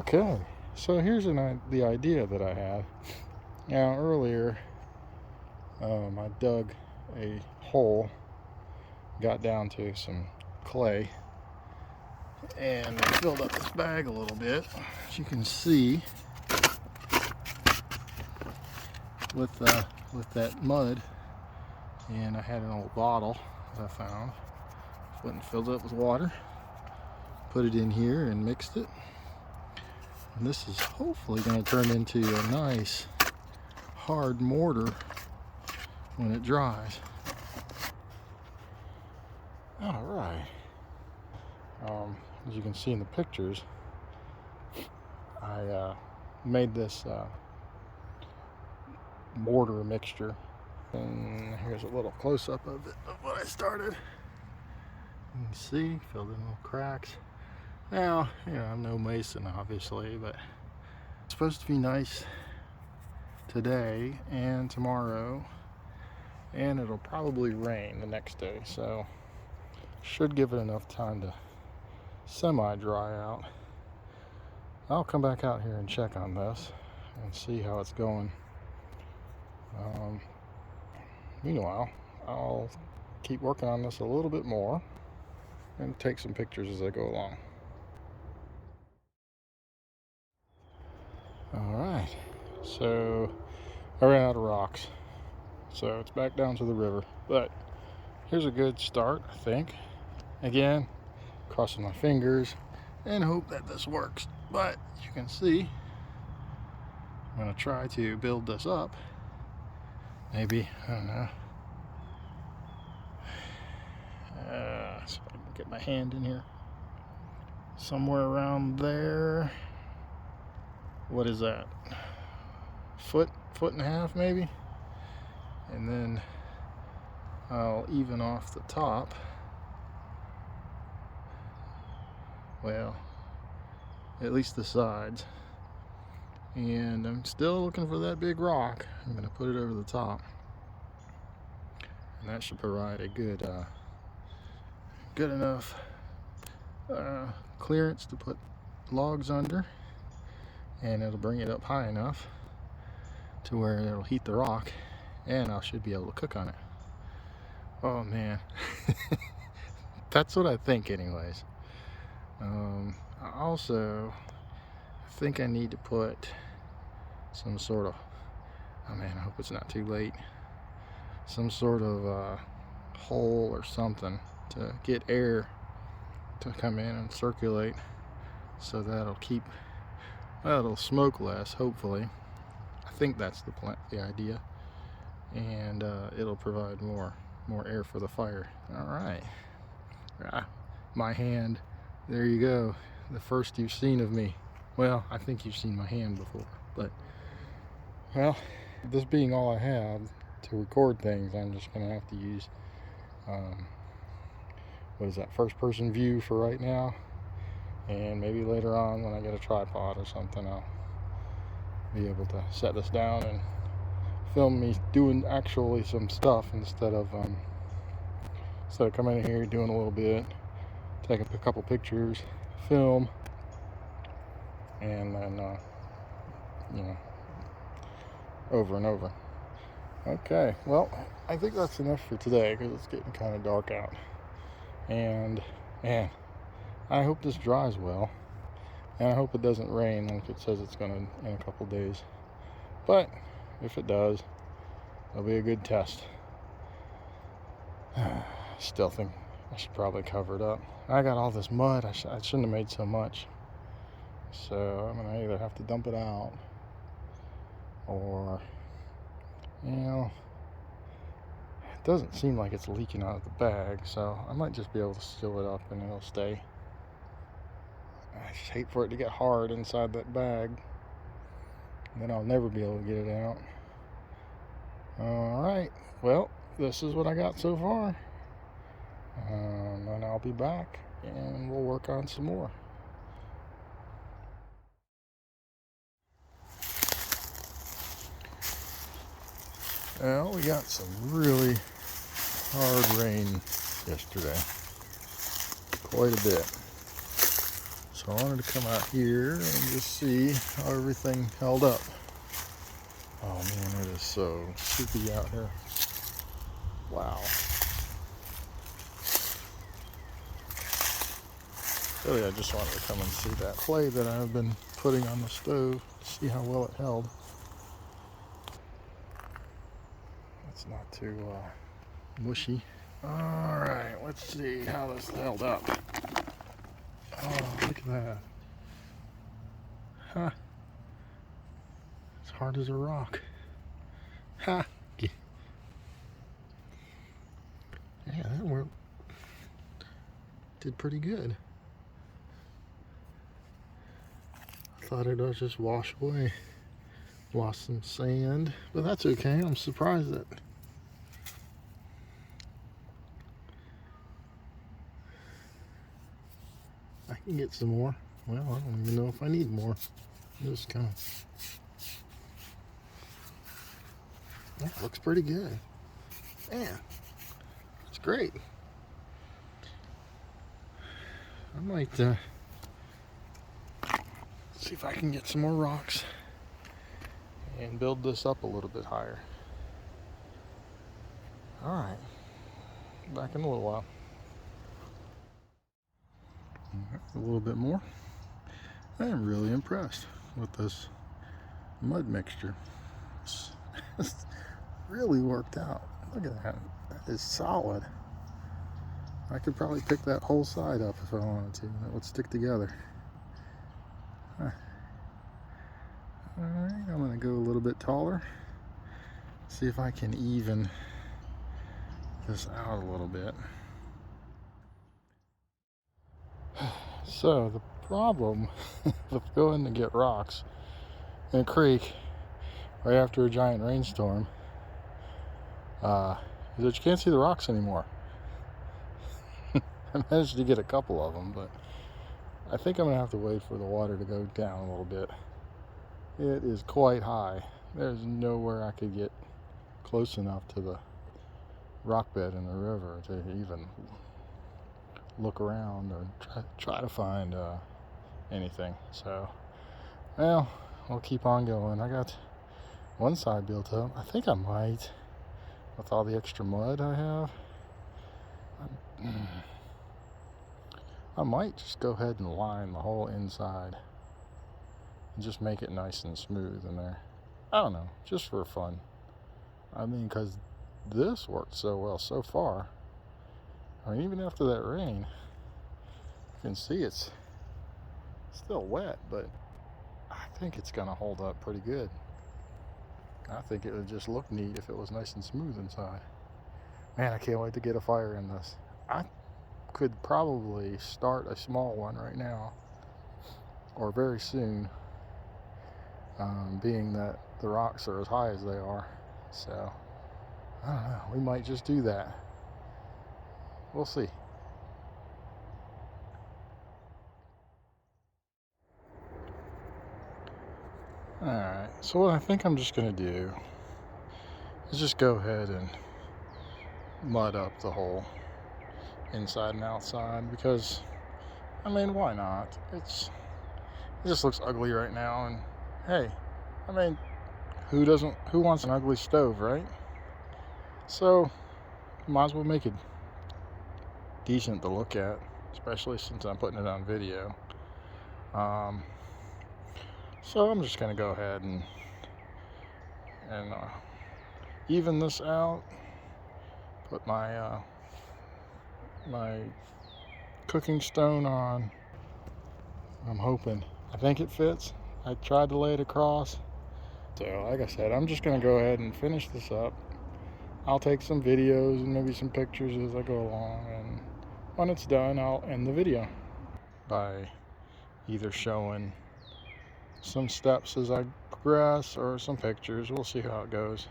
Okay, so here's the idea that I had. Now earlier, I dug a hole, got down to some clay, and I filled up this bag a little bit, as you can see, with that mud. And I had an old bottle that I found, went and filled it up with water, put it in here and mixed it. And this is hopefully going to turn into a nice hard mortar when it dries. All right. As you can see in the pictures, I made this mortar mixture. And here's a little close-up of it, of what I started. You can see, filled in little cracks. Now, I'm no mason, obviously, but it's supposed to be nice today and tomorrow, and it'll probably rain the next day, so should give it enough time to semi-dry out. I'll come back out here and check on this and see how it's going. Meanwhile, I'll keep working on this a little bit more and take some pictures as I go along. Alright, so I ran out of rocks, so it's back down to the river, but here's a good start, I think. Again, crossing my fingers and hope that this works, but you can see I'm going to try to build this up. Maybe, I don't know, so I can get my hand in here somewhere around there. What is that? Foot and a half maybe, and then I'll even off the top. Well, at least the sides. And I'm still looking for that big rock. I'm going to put it over the top, and that should provide a good enough clearance to put logs under, and it'll bring it up high enough to where it'll heat the rock, and I should be able to cook on it. Oh man. That's what I think anyways. I also think I need to put some sort of, oh man, I hope it's not too late, some sort of hole or something to get air to come in and circulate, so that'll keep, well, it'll smoke less, hopefully. I think that's the idea, and it'll provide more air for the fire. All right, my hand, there you go, the first you've seen of me. Well, I think you've seen my hand before, but well, this being all I have to record things, I'm just gonna have to use what is that, first person view for right now, and maybe later on when I get a tripod or something, I'll be able to set this down and film me doing actually some stuff instead of coming in here doing a little bit, taking a couple pictures, film, and then over and over. Okay, well, I think that's enough for today because it's getting kind of dark out, and man, I hope this dries well, and I hope it doesn't rain like it says it's gonna in a couple days, but if it does, it'll be a good test. Still think I should probably cover it up. I got all this mud, I shouldn't have made so much, so I'm gonna either have to dump it out, or it doesn't seem like it's leaking out of the bag, so I might just be able to seal it up and it'll stay. I just hate for it to get hard inside that bag, and then I'll never be able to get it out. Alright, well, this is what I got so far, and I'll be back and we'll work on some more. Well, we got some really hard rain yesterday, quite a bit. So I wanted to come out here and just see how everything held up. Oh man, it is so soupy out here. Wow. Really, I just wanted to come and see that clay that I've been putting on the stove, see how well it held. It's not too mushy. Alright, let's see how this held up. Oh, look at that. Huh. It's hard as a rock. Ha! Yeah, that worked. Did pretty good. I thought it would just wash away. Lost some sand, but that's okay. I'm surprised that I can get some more. Well, I don't even know if I need more. Just kind of. Yeah, looks pretty good. Man, that's great. I might see if I can get some more rocks and build this up a little bit higher. Alright, back in a little while. A little bit more. I am really impressed with this mud mixture. It's really worked out. Look at that. That is solid. I could probably pick that whole side up if I wanted to. That would stick together. Huh. Alright, I'm going to go a little bit taller. See if I can even this out a little bit. So the problem with going to get rocks in a creek right after a giant rainstorm is that you can't see the rocks anymore. I managed to get a couple of them, but I think I'm going to have to wait for the water to go down a little bit. It is quite high. There's nowhere I could get close enough to the rock bed in the river to even look around or try to find anything. So, well, I'll keep on going. I got one side built up. I think I might, with all the extra mud I have, I might just go ahead and line the whole inside and just make it nice and smooth in there. I don't know, just for fun. I mean, because this worked so well so far. I mean, even after that rain, you can see it's still wet, but I think it's going to hold up pretty good. I think it would just look neat if it was nice and smooth inside. Man, I can't wait to get a fire in this. I could probably start a small one right now, or very soon, being that the rocks are as high as they are. So, I don't know, we might just do that. We'll see. Alright, so what I think I'm just going to do is just go ahead and mud up the whole inside and outside, because, I mean, why not? It just looks ugly right now, and hey, I mean, who wants an ugly stove, right? So, might as well make it decent to look at, especially since I'm putting it on video. So I'm just gonna go ahead and even this out. Put my my cooking stone on. I'm hoping. I think it fits. I tried to lay it across. So like I said, I'm just gonna go ahead and finish this up. I'll take some videos and maybe some pictures as I go along, and when it's done, I'll end the video by either showing some steps as I progress or some pictures. We'll see how it goes.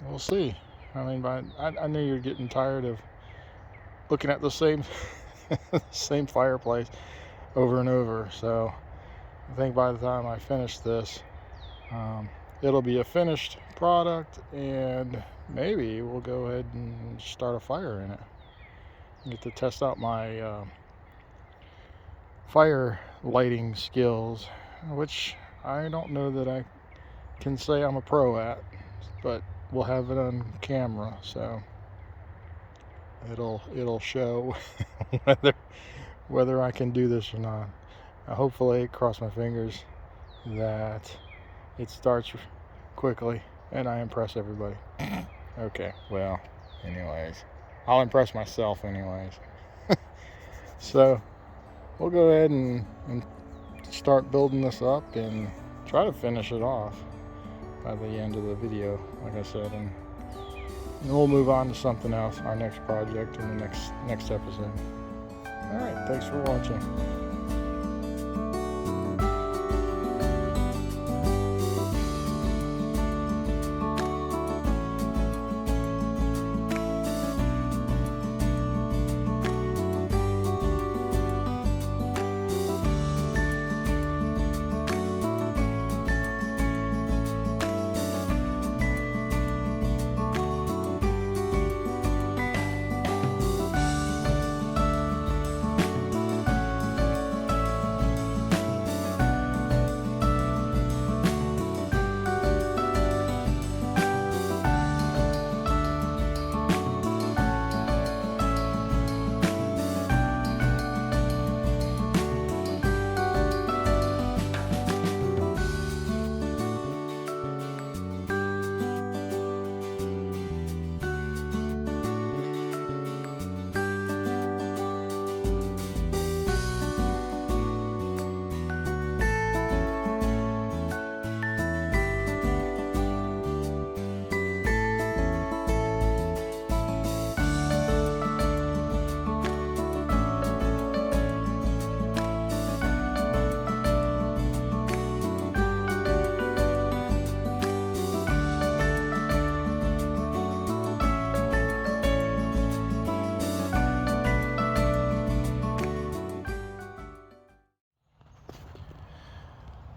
We'll see. I mean, I know you're getting tired of looking at the same same fireplace over and over, so I think by the time I finish this, it'll be a finished product, and maybe we'll go ahead and start a fire in it. Get to test out my fire lighting skills, which I don't know that I can say I'm a pro at, but we'll have it on camera, so it'll show whether I can do this or not. Hopefully, cross my fingers that it starts quickly and I impress everybody. Okay, well, anyways, I'll impress myself anyways. So we'll go ahead and start building this up and try to finish it off by the end of the video, like I said, and we'll move on to something else, our next project in the next episode. All right, thanks for watching.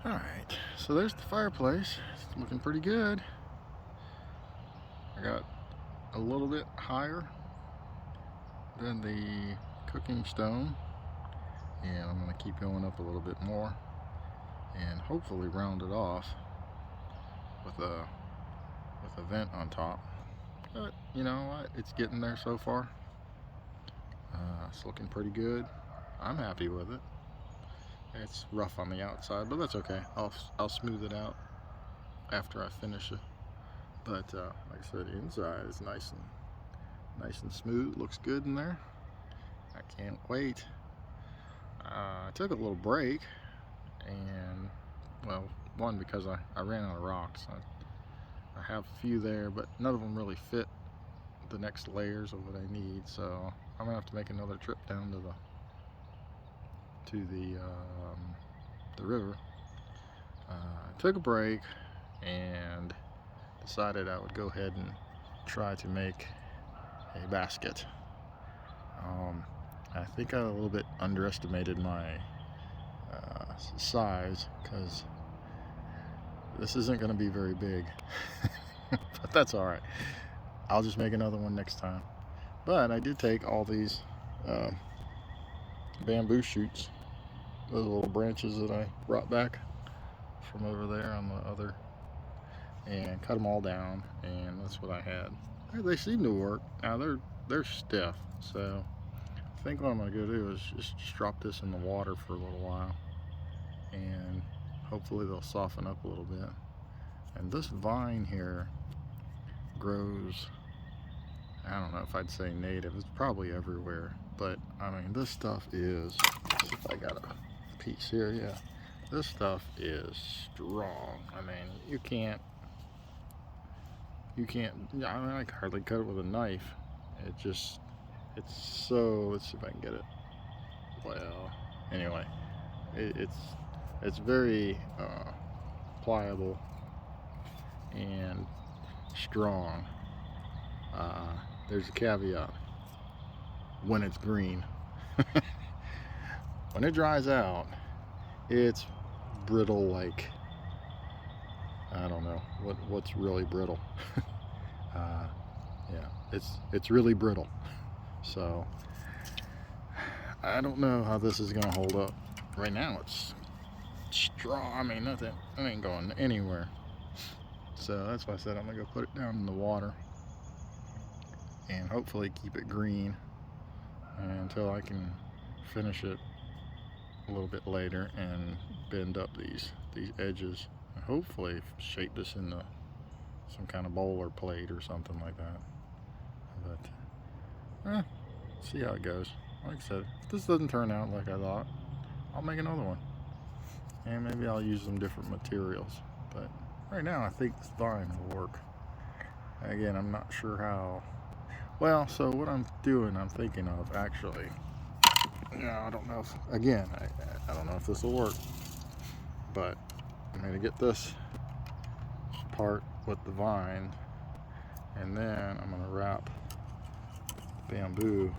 Alright, so there's the fireplace. It's looking pretty good. I got a little bit higher than the cooking stone, and I'm going to keep going up a little bit more and hopefully round it off with a vent on top. But you know what, it's getting there so far. It's looking pretty good. I'm happy with it. It's rough on the outside, but that's okay. I'll smooth it out after I finish it. But like I said, inside is nice and smooth. Looks good in there. I can't wait. I took a little break, and well, one, because I ran out of rocks. I have a few there, but none of them really fit the next layers of what I need. So I'm gonna have to make another trip down to the river. Took a break and decided I would go ahead and try to make a basket. I think I a little bit underestimated my size, because this isn't going to be very big. But that's alright. I'll just make another one next time. But I did take all these bamboo shoots, those little branches that I brought back from over there on the other, and cut them all down, and that's what I had. They seem to work. Now they're stiff, so I think what I'm going to go do is just drop this in the water for a little while, and hopefully they'll soften up a little bit. And this vine here grows, I don't know if I'd say native, it's probably everywhere, but I mean, this stuff is, let's see if I got a piece here. Yeah, this stuff is strong. I mean, you can't, I mean, I can hardly cut it with a knife. It's so, let's see if I can get it. Well, anyway, it's very pliable and strong. There's a caveat: when it's green. When it dries out, it's brittle, like, I don't know what's really brittle. Yeah, it's really brittle. So I don't know how this is gonna hold up. right now it's straw. I mean, nothing, it ain't going anywhere. So that's why I said I'm gonna go put it down in the water and hopefully keep it green until I can finish it a little bit later and bend up these edges and hopefully shape this into some kind of bowl or plate or something like that. But see how it goes. Like I said, if this doesn't turn out like I thought, I'll make another one, and maybe I'll use some different materials. But right now I think this vine will work. Again, I'm not sure how well. So what I'm doing, I'm thinking of actually, I don't know if, again, I don't know if this will work, but I'm going to get this part with the vine, and then I'm going to wrap bamboo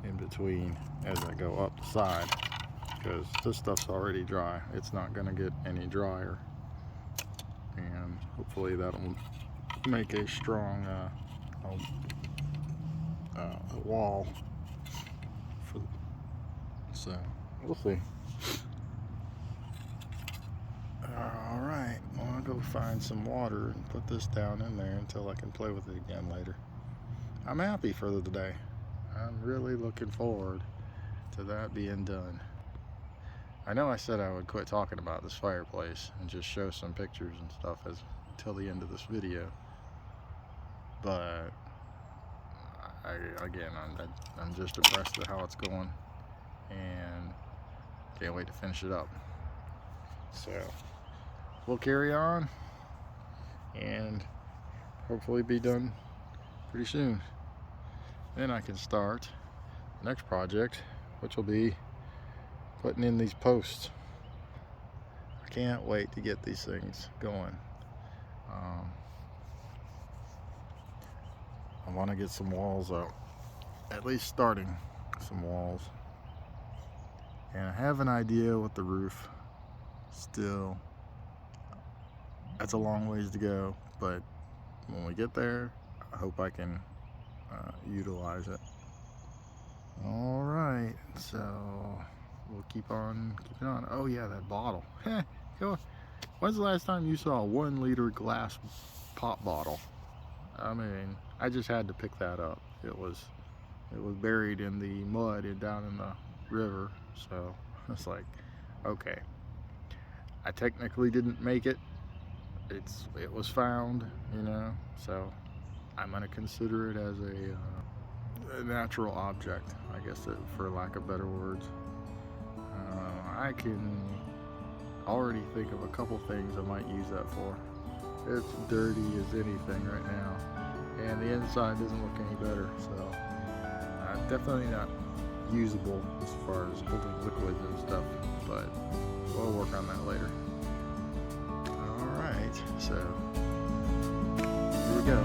in between as I go up the side, because this stuff's already dry. It's not going to get any drier, and hopefully that'll make a strong wall for, so we'll see. Alright, well, I'll go find some water and put this down in there until I can play with it again later. I'm happy for the day. I'm really looking forward to that being done. I know I said I would quit talking about this fireplace and just show some pictures and stuff until the end of this video, but I'm just impressed with how it's going and can't wait to finish it up. So we'll carry on and hopefully be done pretty soon. Then I can start the next project, which will be putting in these posts. I can't wait to get these things going. I want to get some walls up, at least starting some walls, and I have an idea with the roof. Still, that's a long ways to go, but when we get there, I hope I can utilize it. All right, so we'll keep on keeping on. Oh yeah, that bottle. When's the last time you saw a 1 liter glass pop bottle? I mean, I just had to pick that up. It was buried in the mud and down in the river, so it's like, okay, I technically didn't make it. It was found, you know, so I'm gonna consider it as a natural object, I guess, for lack of better words. I can already think of a couple things I might use that for. It's dirty as anything right now, and the inside doesn't look any better, so definitely not usable as far as holding liquids and stuff, but we'll work on that later. Alright, so here we go.